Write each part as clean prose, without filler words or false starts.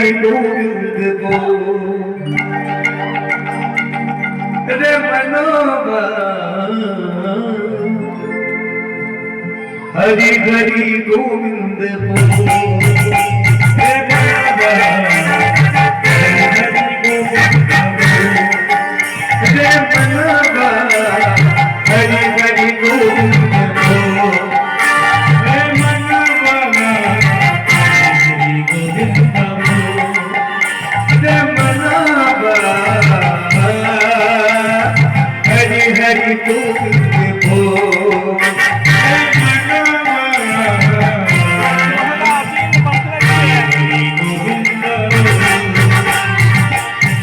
हरि गोविंद को रे मनोबा हरि हरि गोविंद को रे मनोबा रे मनोबा हरि हरि गोविंद को रे मनोबा हरि गोविंद को रे मनोबा हरि हरि गोविंद को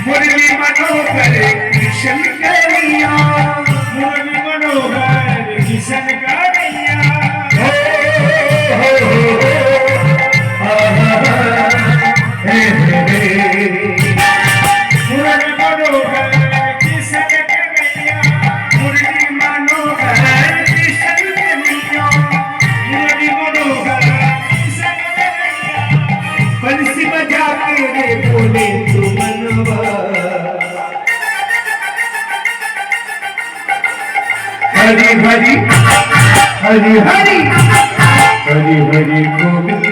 मुरली मनोहर कृष्ण कन्हैया मुरली मनोहर कृष्ण कन्हैया मुरली मनोहर कृष्ण कन्हैया मुरली मनोहर कृष्ण कन्हैया मुरली मनोहर कृष्ण कन्हैया बंसी बजा के रे बोले तू मनवा हरि हरि हरि हरि हरि हरि गोविंद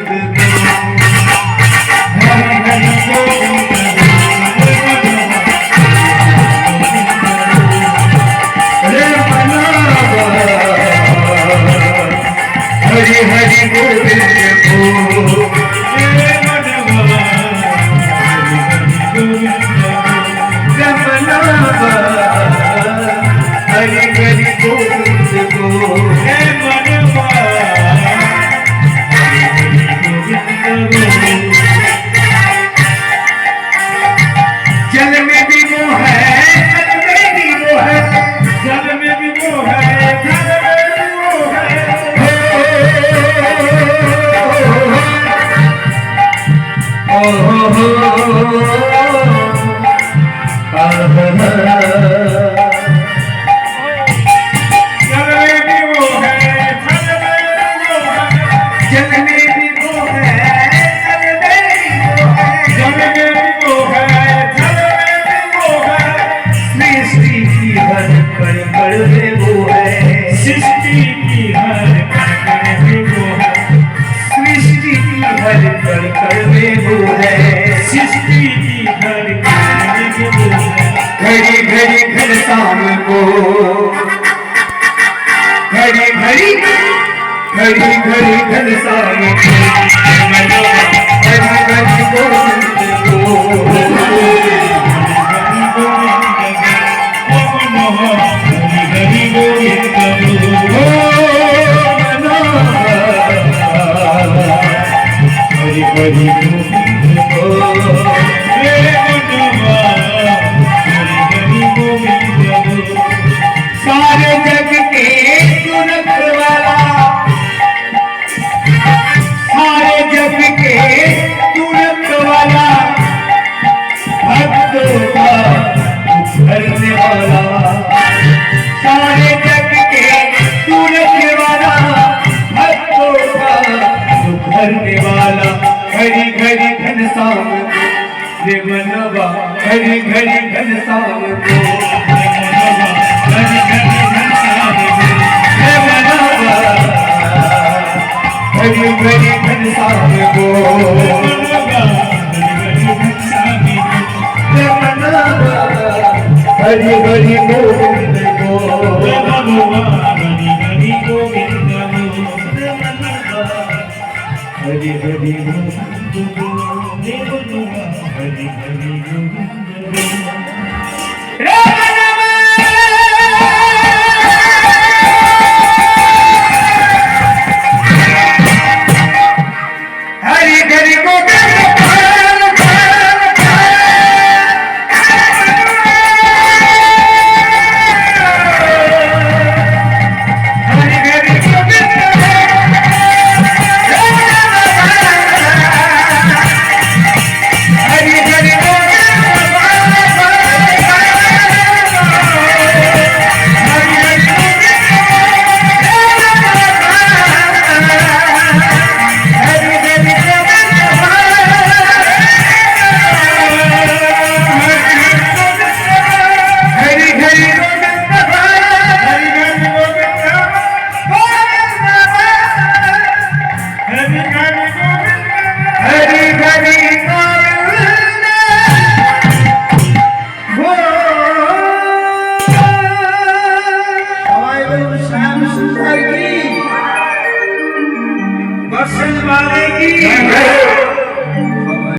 हरि हरि गोविंद रे मनवा हरि हरि गोविंद को रे मनवा रे मनवा हरि हरि गोविंद को हे मनवा हरि हरि गोविंद को जल में भी वो है जल में भी वो है जल में भी वो है जल में भी वो है ओ हो हो घड़ी घड़ी घर शाम को घड़ी घड़ी घड़ी घड़ी घर शाम को घड़ी घड़ी गोविंद को हरि गोविंद को हरि हरि गोविंद को सारे जग के सुनत वाला सारे जग के सुनत वाला भक्तों का भरने वाला सारे जग के सुनत वाला भक्तों का भरने वाला घड़ी घड़ी घनश्याम रे मनवा घड़ी घड़ी घनश्याम को हरि हरि घनश्याम रे मनवा हरि हरि घनश्याम को रे मनवा हरि हरि गोविंद को रे मनवा हरि हरि गोविंद रे मनवा हरि हरि गोविंद को रे मनवा हरि हरि गोविंद रे वाले की